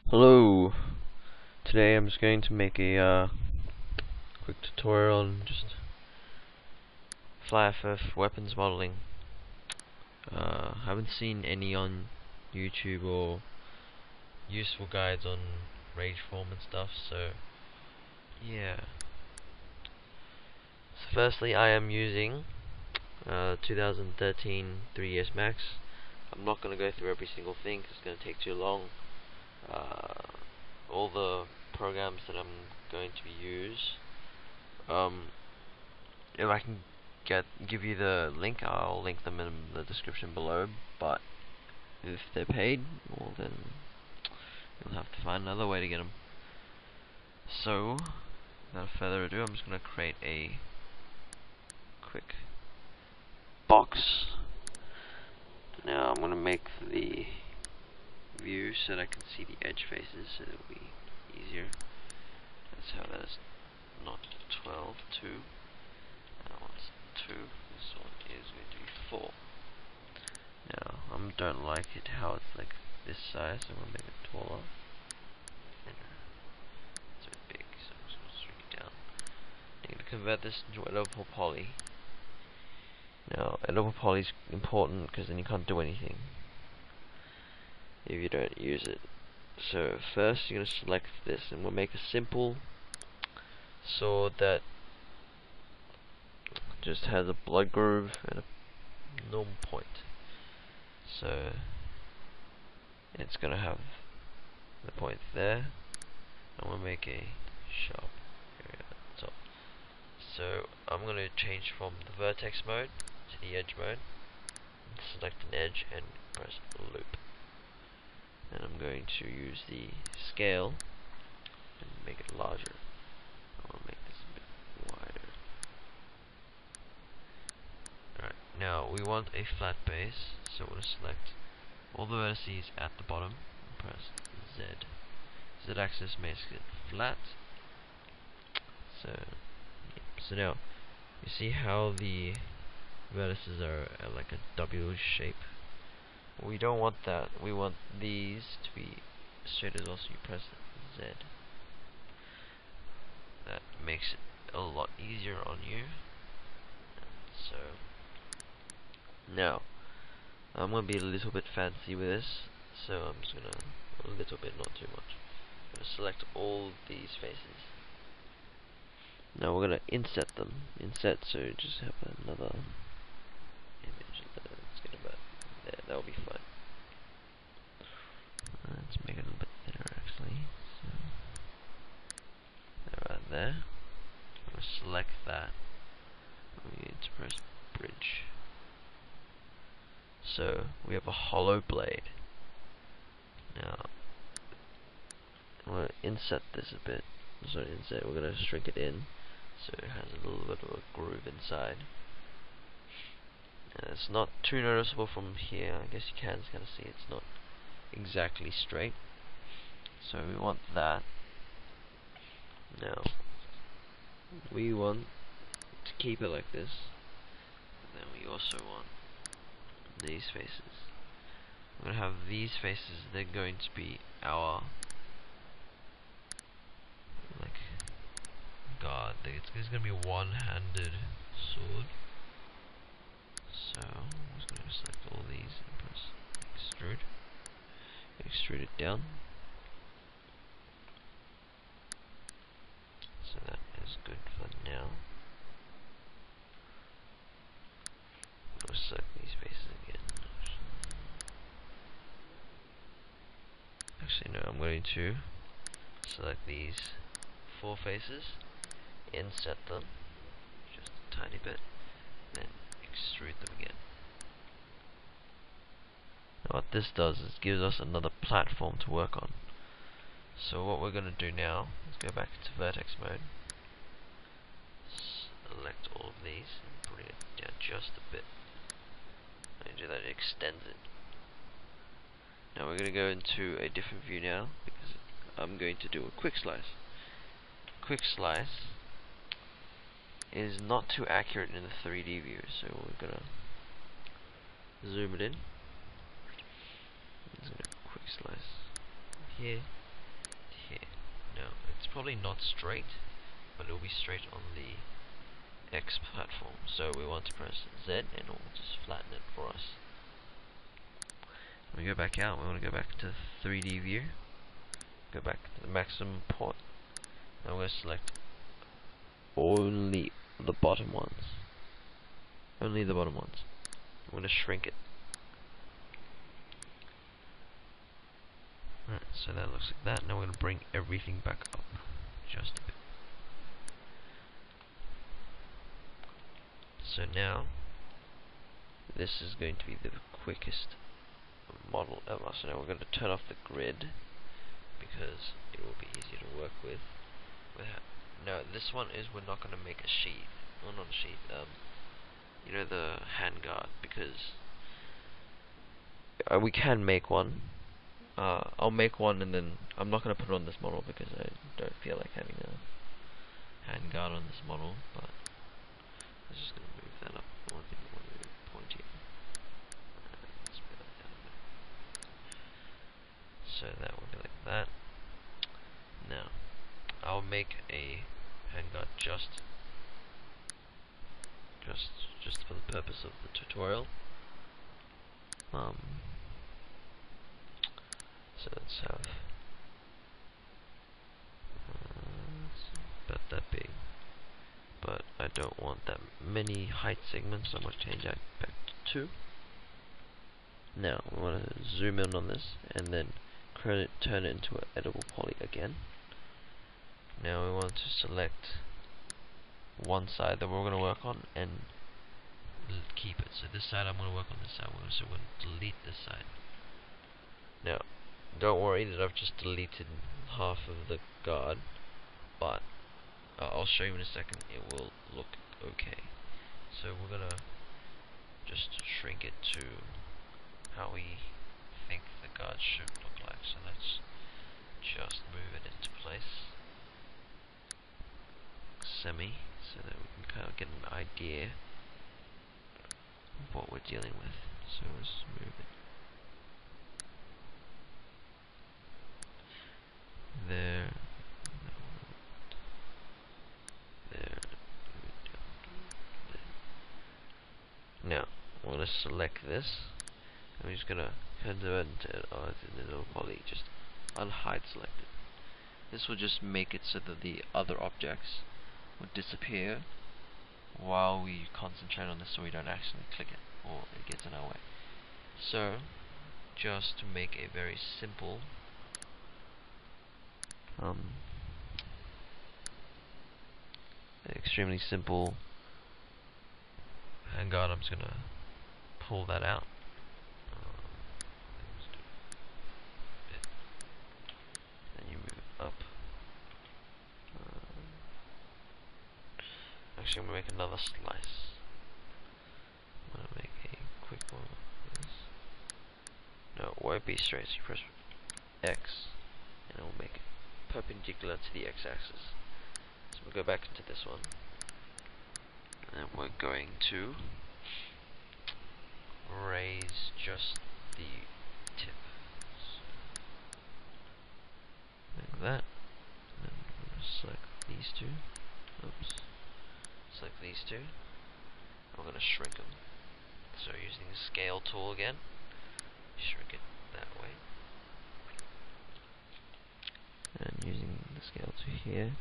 Hello. Today I'm just going to make a quick tutorial on just Flyff weapons modeling. Haven't seen any on YouTube or useful guides on rage form and stuff, so yeah. So firstly, I am using 2013 3S Max. I'm not going to go through every single thing because it's going to take too long. All the programs that I'm going to use, if I can give you the link, I'll link them in the description below, but if they're paid, well then you'll have to find another way to get them. So without further ado, I'm just going to create a quick box. Now I'm going to make the view so that I can see the edge faces, so it'll be easier. That's how that is not 12, 2. That one's 2. This one is going to be 4. Now, I don't like it how it's like this size, so I'm going to make it taller. It's a bit big, so I'm just going to shrink it down. I'm going to convert this into editable poly. Now, editable poly is important because then you can't do anything if you don't use it. So first you're going to select this, and we'll make a simple sword that just has a blood groove and a normal point. So it's going to have the point there, and we'll make a sharp area at the top. So I'm going to change from the vertex mode to the edge mode, and select an edge and press loop. And I'm going to use the scale and make it larger. I want to make this a bit wider. Alright, now we want a flat base, so we're going to select all the vertices at the bottom and press Z. Z axis makes it flat. So, yep. So now, you see how the vertices are like a W shape? We don't want that. We want these to be straight as well, so you press Z. That makes it a lot easier on you. So now I'm gonna be a little bit fancy with this, so I'm just gonna a little bit, not too much. I'm gonna select all these faces. Now we're gonna inset them. Inset, so just have another image. Let's get about there. That'll be fine. Let's make it a little bit thinner actually. So right there. I'm gonna select that. We need to press bridge. So we have a hollow blade. Now I'm gonna inset this a bit. Sorry, inset. We're gonna shrink it in so it has a little bit of a groove inside. It's not too noticeable from here. I guess you can kind of see it's not exactly straight. So we want that. Now we want to keep it like this. And then we also want these faces. We're going to have these faces. They're going to be our guard. It's going to be a one-handed sword. So I'm just going to select all these and press extrude. Extrude it down. So that is good for now. I'm going to select these faces again. Actually no, I'm going to select these 4 faces, inset them just a tiny bit, then extrude them again. Now what this does is gives us another platform to work on. So what we're going to do now is go back to vertex mode, select all of these and bring it down just a bit. When you do that, it extends it. Now we're going to go into a different view now, because I'm going to do a quick slice. Quick slice is not too accurate in the 3D view, so we're going to zoom it in. Just going to quick slice here, probably not straight, but it'll be straight on the X platform. So we want to press Z and it will just flatten it for us. When we go back out, we want to go back to 3D view, go back to the maximum port, and we're going to select only the bottom ones. Only the bottom ones. I'm going to shrink it. Right, so that looks like that. Now we're going to bring everything back up just a bit. So now, this is going to be the quickest model ever. So now we're going to turn off the grid, because it will be easier to work with. Now this one is, we're not going to make a sheath. Well, not a sheath, you know, the handguard, because we can make one. I'll make one, and then I'm not going to put it on this model because I don't feel like having a handguard on this model, but I'm just going to move that up. One thing I want to move pointy. Let's move that down a bit. So that will be like that. Now, I'll make a handguard just for the purpose of the tutorial. So let's have about that big, but I don't want that many height segments, so I'm going to change that back to 2. Now we want to zoom in on this and then turn it into an editable poly again. Now we want to select one side that we're going to work on and keep it. So this side I'm going to work on this side. So we're going to delete this side. Now, don't worry that I've just deleted half of the guard, but I'll show you in a second. It will look okay. So we're going to just shrink it to how we think the guard should look like. So let's just move it into place. Semi, so that we can kind of get an idea of what we're dealing with. So let's move it there, there. Now we're going to select this, and we're just going to convert it into a poly, just unhide selected. This will just make it so that the other objects will disappear while we concentrate on this, so we don't actually click it or it gets in our way. So just to make a very simple extremely simple handguard, I'm just gonna pull that out. Then you move it up. Actually, I'm gonna make another slice. I'm gonna make a quick one like this. No, it won't be straight, so you press X and it will make it perpendicular to the X-axis. So we'll go back into this one, and we're going to raise just the tip, like that. And then we're going to select these two. Oops. Select these two. And we're going to shrink them. So using the scale tool again, shrink it that way. And using the scale tool here,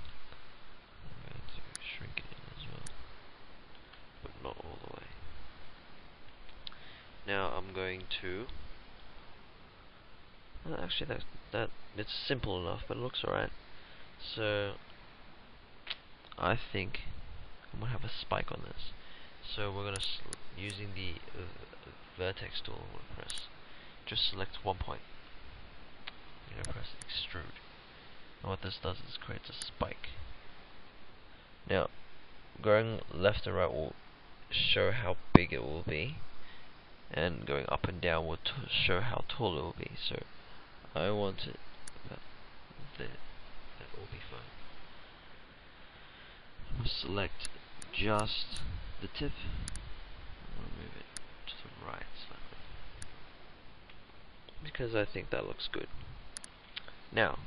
I'm going to shrink it in as well, but not all the way. Now I'm going to, well, actually that it's simple enough, but it looks alright. So I think I'm gonna have a spike on this. So we're gonna using the vertex tool, I'm gonna press, just select one point. I'm gonna press extrude. And what this does is creates a spike. Now, going left and right will show how big it will be, and going up and down will show how tall it will be. So I want it about there. That will be fine. I'm going to select just the tip. I'm going to move it to the right slightly, because I think that looks good. Now,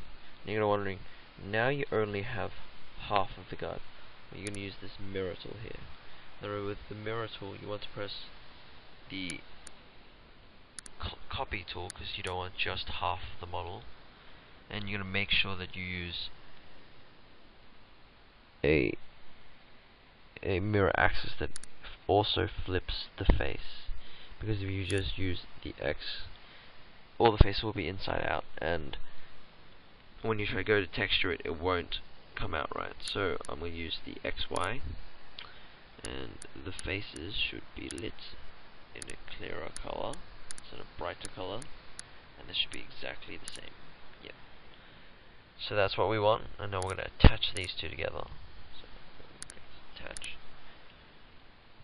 you're wondering, Now you only have half of the guard. You're going to use this mirror tool here. Now with the mirror tool, you want to press the copy tool because you don't want just half the model, and you're going to make sure that you use a mirror axis that also flips the face, because if you just use the X, all the face will be inside out, and when you try to go to texture it, it won't come out right. So I'm going to use the XY, and the faces should be lit in a clearer color, instead of brighter color, and this should be exactly the same. Yep. So that's what we want, and now we're going to attach these two together. So attach.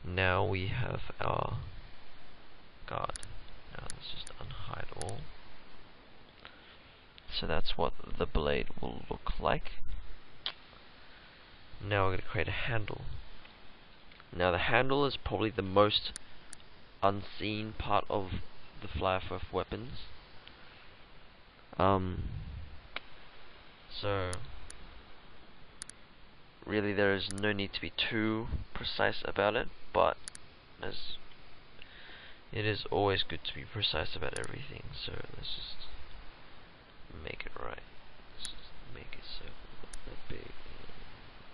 Now we have our guard. Now let's just unhide all. So that's what the blade will look like. Now we're going to create a handle. Now the handle is probably the most unseen part of the Flyff weapons. So really there is no need to be too precise about it, but as it is always good to be precise about everything. So let's just make it right. Let's just make it so that big.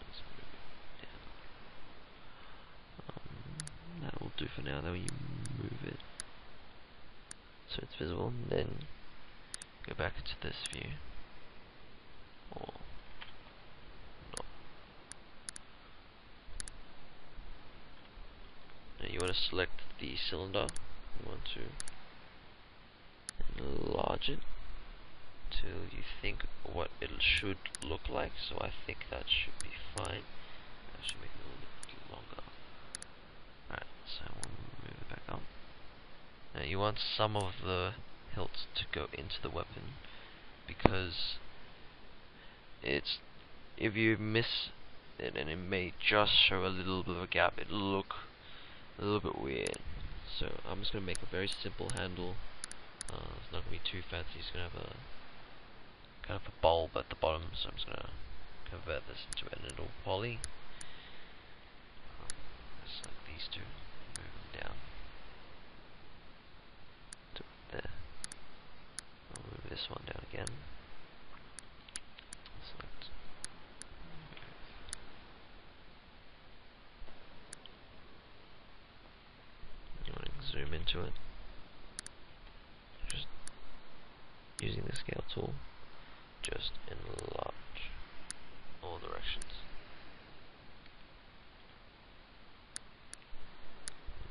Let's move it down. That will do for now. Then you move it so it's visible, and then go back into this view, or not. Now you want to select the cylinder. You want to enlarge it till you think what it should look like. So I think that should be fine. I should make it a little bit longer. Alright, so I want to move it back up. Now you want some of the hilt to go into the weapon, because it's, if you miss it and it may just show a little bit of a gap, it'll look a little bit weird. So I'm just going to make a very simple handle. It's not going to be too fancy. It's going to have a kind of a bulb at the bottom, so I'm just going to convert this into a little poly. Select these two, move them down to there. I'll move this one down again. Select. You want to zoom into it. Just using the scale tool, just enlarge all directions.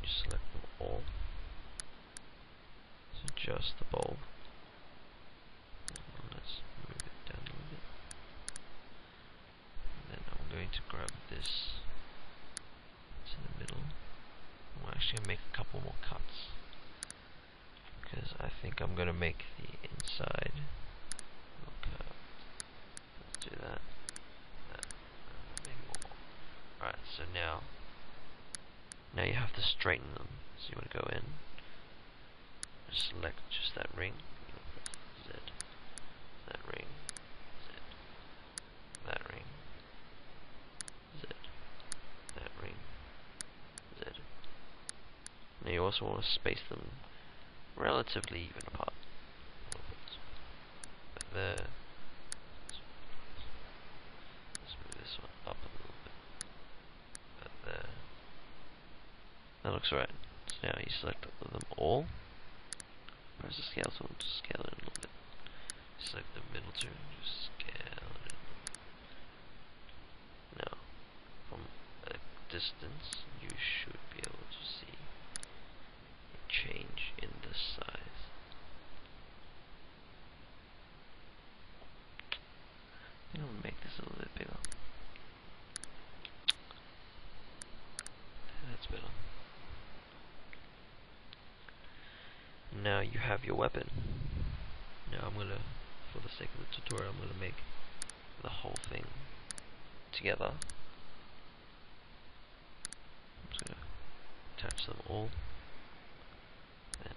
You select them all. So just the bulb. Let's move it down a little bit. And then I'm going to grab this. It's in the middle. I'm actually going to make a couple more cuts, because I think I'm going to make the inside look curved. Let's do that. Maybe more. Alright, so now you have to straighten them. So you want to go in, select just that ring, Z, that ring, Z, that ring, Z, that ring, Z. Now you also want to space them relatively even apart. But there. Let's move this one up a little bit. But there. That looks right. So now you select them all. Press the scale tool to scale it a little bit. Select the middle two, just scale it a little bit. Now, from a distance, you should be able to see a change in the size. I think I'll make this a little bit bigger. That's better. Now you have your weapon. Now I'm gonna, for the sake of the tutorial, I'm gonna make the whole thing together. I'm just gonna attach them all, and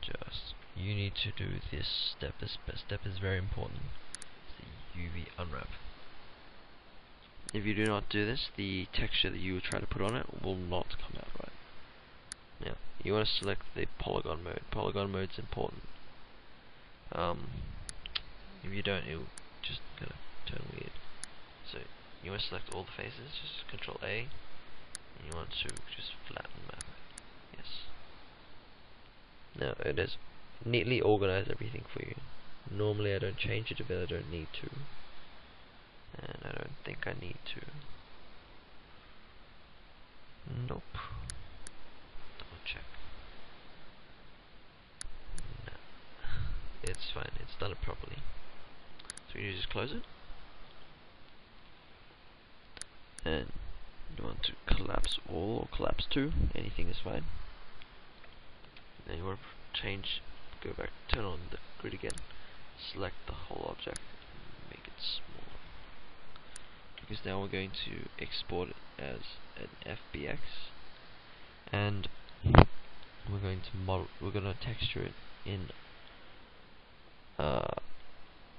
just you need to do this step. This step is very important. It's the UV unwrap. If you do not do this, the texture that you try to put on it will not come out right. Now, you want to select the polygon mode. Polygon mode is important. If you don't, it'll just kind of turn weird. So, you want to select all the faces, just Control A, and you want to just flatten map it. Yes. Now, it has neatly organized everything for you. Normally I don't change it if I don't need to. And I don't think I need to. Nope. Double check. No. It's fine, it's done it properly. So you just close it. And you want to collapse all or collapse two, anything is fine. Then you want to change, go back, turn on the grid again, select the whole object, and make it smaller. Because now we're going to export it as an FBX, and we're going to texture it in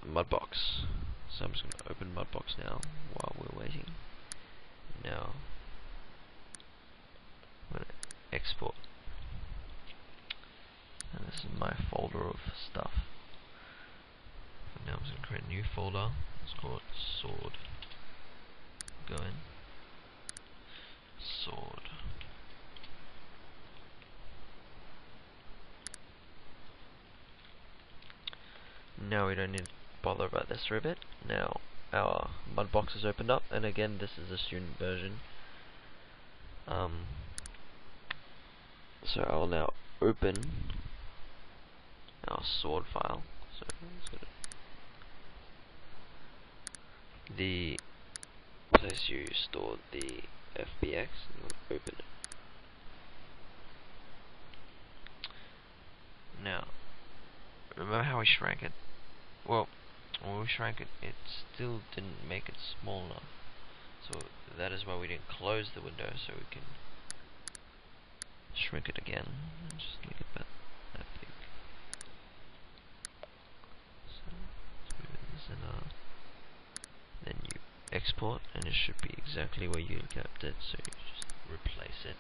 Mudbox. So I'm just going to open Mudbox now while we're waiting. Now I'm going to export. And this is my folder of stuff. So now I'm just going to create a new folder. Let's call it sword. Go in. Sword. Now we don't need to bother about this for a bit. Now our Mudbox is opened up, and again this is a student version. So I'll now open our sword file. So the place you stored the FBX, and we'll open it. Now, remember how we shrank it? Well, when we shrank it, it still didn't make it small enough. So that is why we didn't close the window, so we can shrink it again. Just make it about that big. So let's move this in. Then you export, and it should be exactly where you kept it. So you just replace it.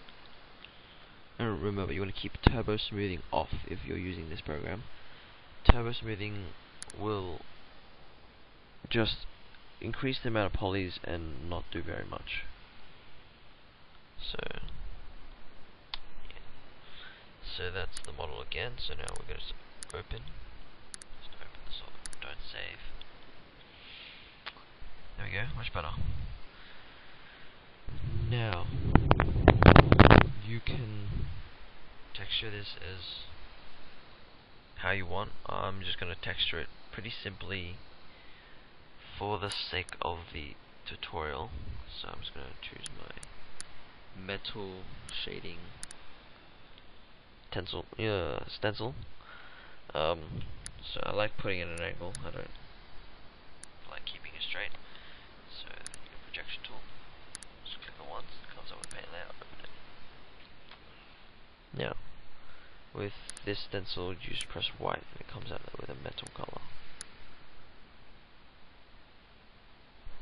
And remember, you want to keep turbo smoothing off if you're using this program. Turbo smoothing will just increase the amount of polys and not do very much. So yeah. So that's the model again. So now we're going to open. Just open the solid. Don't save. There we go. Much better. Now you can texture this as how you want. I'm just going to texture it pretty simply for the sake of the tutorial. So I'm just going to choose my metal shading stencil. So I like putting it at an angle. I don't like keeping it straight. So you get a projection tool. Just click it once. It comes up with paint layout. Open it. Now, with this stencil, you just press white, and it comes out with a metal color.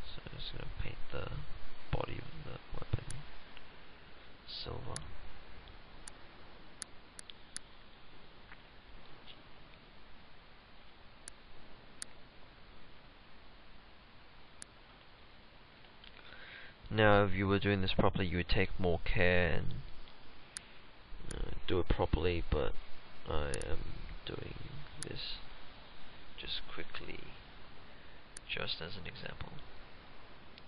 So I'm just going to paint the body of the weapon silver. Now, if you were doing this properly, you would take more care and do it properly, but I am doing this just quickly, just as an example.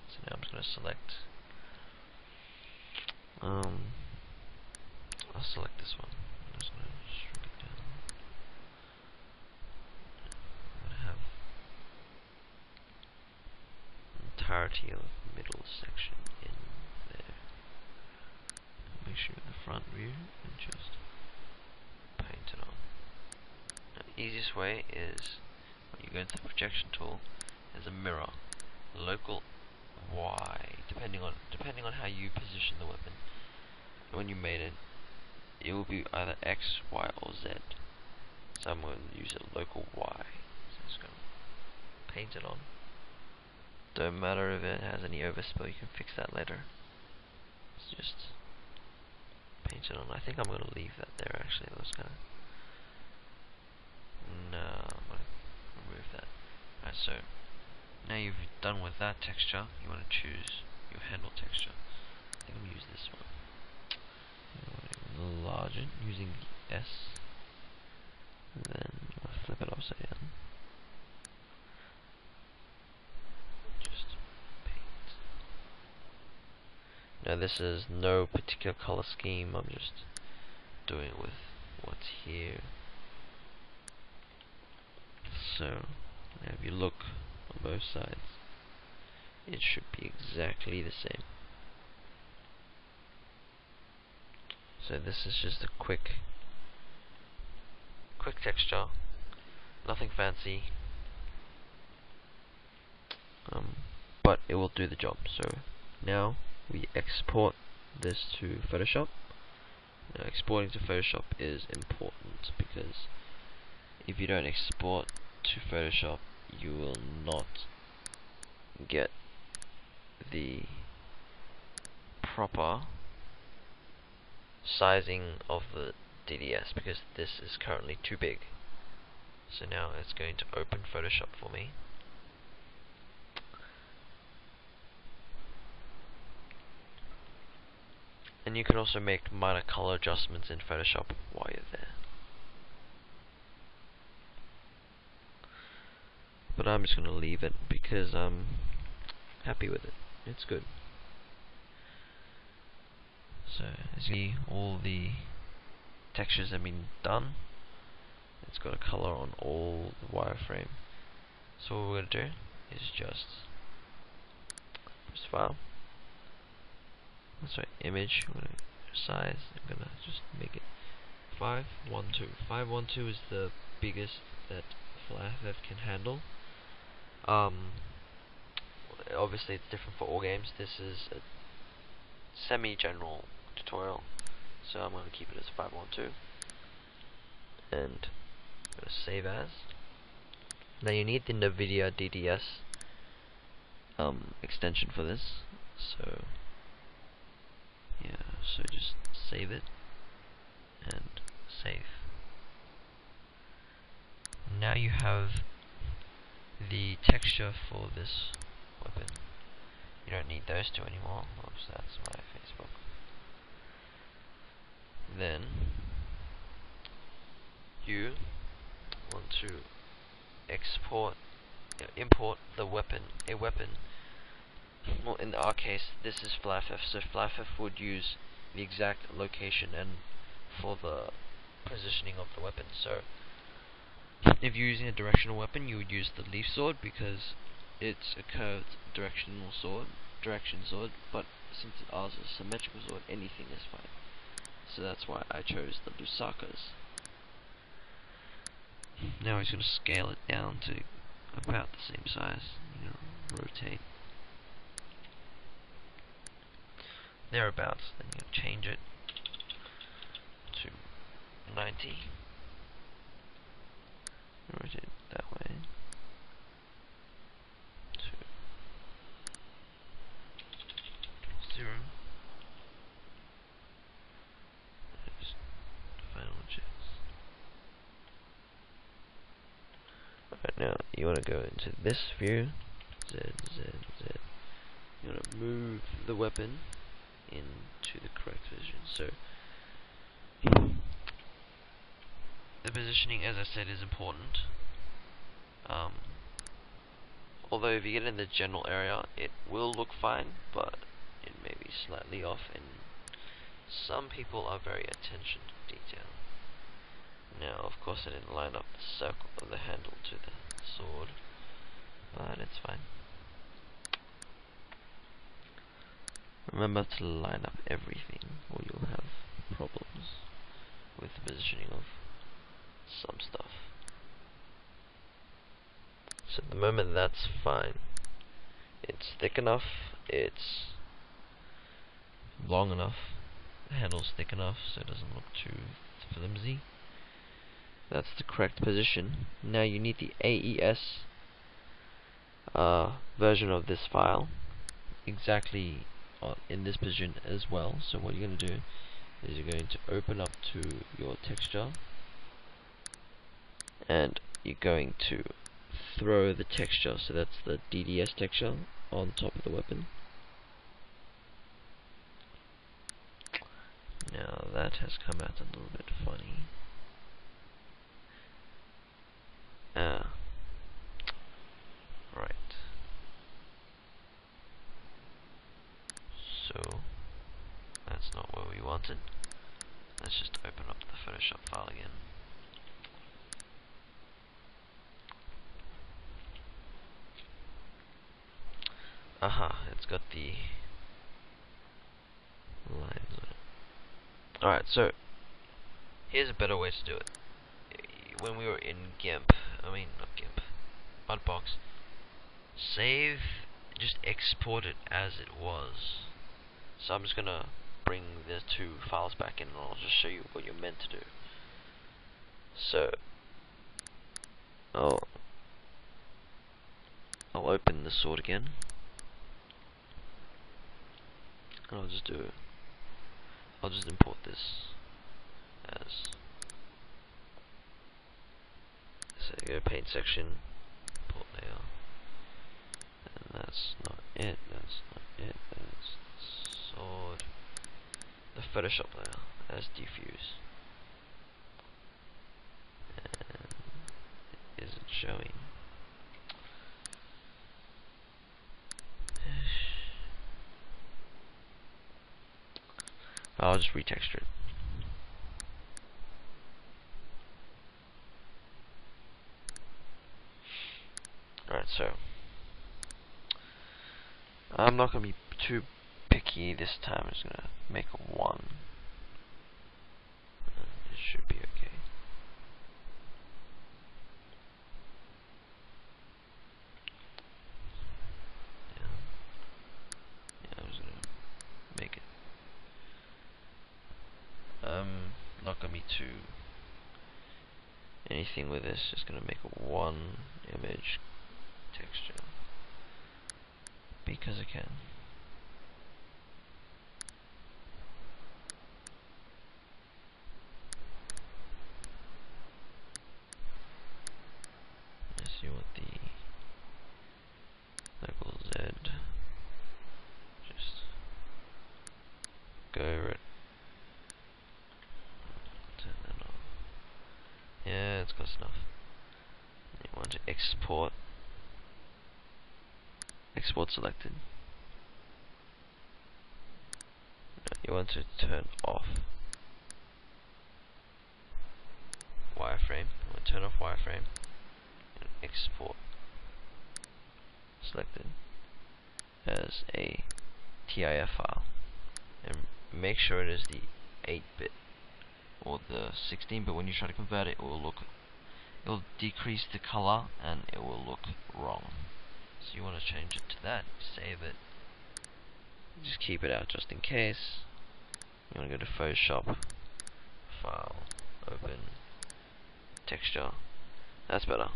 So now I'm just going to select, I'll select this one. I'm just going to shrink it down. I'm going to have the entirety of the middle section in there. Make sure the front view and just paint it on. Now, the easiest way is when you go into the projection tool, there's a mirror, local Y, depending on how you position the weapon. When you made it, it will be either X, Y, or Z. So I'm going to use a local Y. So I'm just going to paint it on. Don't matter if it has any overspill, you can fix that later. It's just paint it on. I think I'm going to leave that there actually. That's kind of... No, I'm going to remove that. Alright, so now you've done with that texture, you want to choose your handle texture. I think I'm going to use this one. Enlarge it using the S. And then I'll flip it upside down. Just paint. Now this is no particular color scheme, I'm just doing it with what's here. So now if you look on both sides, it should be exactly the same. So this is just a quick texture, nothing fancy, but it will do the job. So now we export this to Photoshop. Now exporting to Photoshop is important because if you don't export to Photoshop, you will not get the proper sizing of the DDS, because this is currently too big. So now it's going to open Photoshop for me. And you can also make minor color adjustments in Photoshop while you're there. But I'm just going to leave it because I'm happy with it. It's good. So as you see, all the textures have been done. It's got a color on all the wireframe. So what we're going to do is just press file. Sorry, image. I'm going to size. I'm going to just make it 512. 512 is the biggest that Flyff can handle. Obviously it's different for all games. This is a semi-general tutorial, so I'm going to keep it as 512. And I'm going to save as. Now you need the NVIDIA DDS extension for this, so yeah, so just save it and save. Now you have the texture for this weapon. You don't need those two anymore. Oops, that's my Facebook. Then you want to import the weapon, well, in our case this is Flyff, so Flyff would use the exact location and for the positioning of the weapon. So if you're using a directional weapon, you would use the leaf sword because it's a curved direction sword, but since ours is a symmetrical sword, anything is fine. So that's why I chose the Lusakas. Now he's going to scale it down to about the same size. You know, rotate thereabouts. Then you change it to 90. Rotate it that way. To 0. Just final checks. Alright, now you want to go into this view. Z. You want to move the weapon into the correct position. So the positioning, as I said, is important. Although if you get in the general area, it will look fine, but it may be slightly off, and some people are very attention to detail. Now, of course, I didn't line up the circle of the handle to the sword, but it's fine. Remember to line up everything, or you'll have problems with the positioning of some stuff. So at the moment that's fine. It's thick enough, it's long enough, the handle's thick enough so it doesn't look too flimsy. That's the correct position. Now you need the AES version of this file exactly in this position as well. So what you're going to do is you're going to open up to your texture, and you're going to throw the texture, so that's the DDS texture, on top of the weapon. Now that has come out a little bit funny. Right. So that's not what we wanted. Let's just open up the Photoshop file again. Aha, it's got the lines on it. Alright, so here's a better way to do it. When we were in not GIMP, Mudbox, save, just export it as it was. So I'm just gonna bring the two files back in, and I'll just show you what you're meant to do. So I'll open the sword again, and I'll just import this as, so go paint section, import layer, and that's not it, that's sword, the Photoshop layer as diffuse, and it isn't showing. I'll just retexture it. Alright, so I'm not going to be too picky this time. I'm just going to make a 1. It should be okay. Yeah, I'm just going to make it. Not going to be too anything with this. Just going to make a 1 image texture because I can. Let's see what the local Z, just go over it, turn that on. Yeah, it's close enough. You want to export selected. You want to turn off wireframe. You want to turn off wireframe and export selected as a TIF file, and make sure it is the 8-bit or the 16-bit. When you try to convert it, it'll decrease the color and it will look wrong. So you want to change it to that, save it, just keep it out just in case. You want to go to Photoshop, File, Open, Texture. That's better.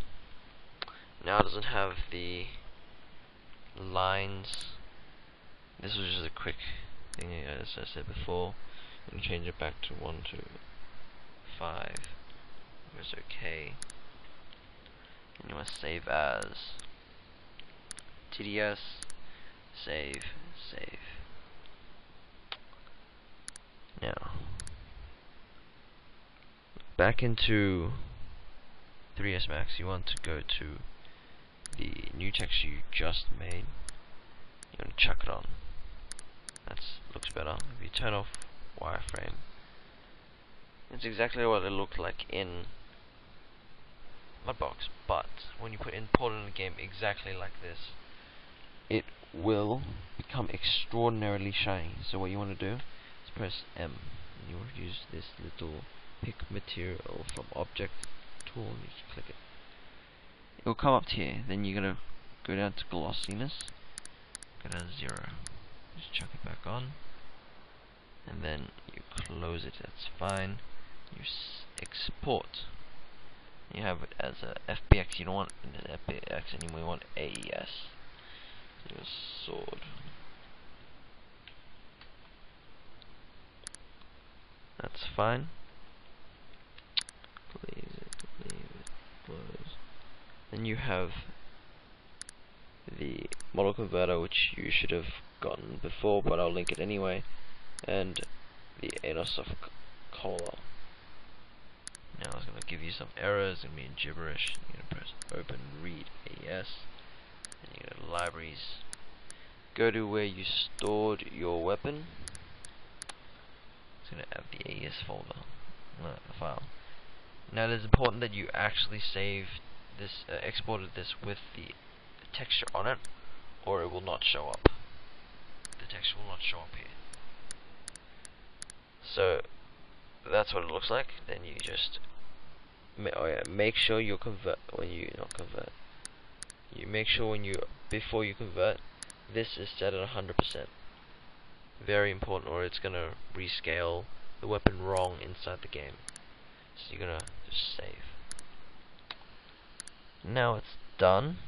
Now it doesn't have the lines. This was just a quick thing, as I said before. You can change it back to 1 to 5. Press OK. And you want to save as TDS, save. Now, back into 3ds Max, you want to go to the new texture you just made. You want to chuck it on. That looks better. If you turn off wireframe, it's exactly what it looked like in Mudbox, but when you import it in a game exactly like this, it will become extraordinarily shiny. So what you want to do is press M, and you will use this little pick material from object tool, and you just click it. It will come up to here. Then you're gonna go down to glossiness, go down to 0, just chuck it back on, and then you close it. That's fine. You export. You have it as a FBX. You don't want an FBX anymore. You want AES. Your sword. That's fine. Leave it, close. Then you have the model converter, which you should have gotten before, but I'll link it anyway, and the ANOS of Cola. Now it's going to give you some errors, it's going to be in gibberish. You're going to press open, read AES, and you go to libraries. Go to where you stored your weapon. It's going to have the AES folder, file. Now it is important that you actually save this, exported this with the texture on it, or it will not show up. The texture will not show up here. So that's what it looks like. Then you just make sure you you make sure before you convert, this is set at 100%. Very important, or it's gonna rescale the weapon wrong inside the game. So you're gonna just save. Now it's done.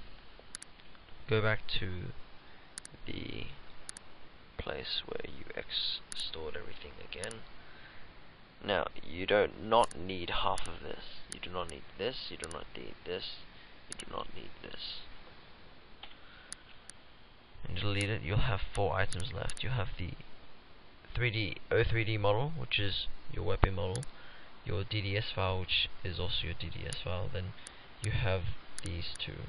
Go back to the place where you stored everything again. Now you do not need half of this. You do not need this. You do not need this. You do not need this. And delete it. You'll have 4 items left. You have the 3D model, which is your weapon model. Your DDS file, which is also your DDS file. Then you have these two.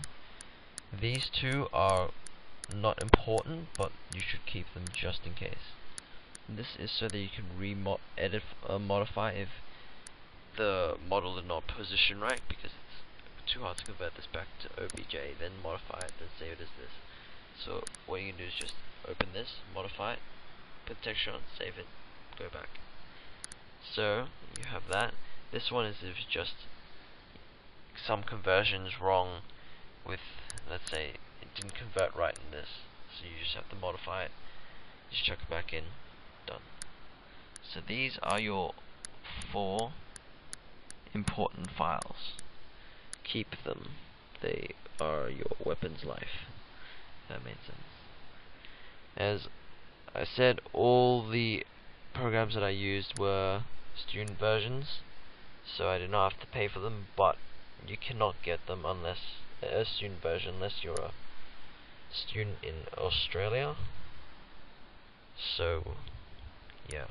These two are not important, but you should keep them just in case. This is so that you can modify if the model is not positioned right, because it's too hard to convert this back to OBJ, then modify it, then save it as this. So what you can do is just open this, modify it, put the texture on, save it, go back. So you have that. This one is if just some conversions wrong with, let's say it didn't convert right in this, so you just have to modify it, just chuck it back in, done. So these are your 4 important files. Keep them. They are your weapon's life. If that made sense. As I said, all the programs that I used were student versions, so I did not have to pay for them, but you cannot get them unless a student version, unless you're a student in Australia. So yeah.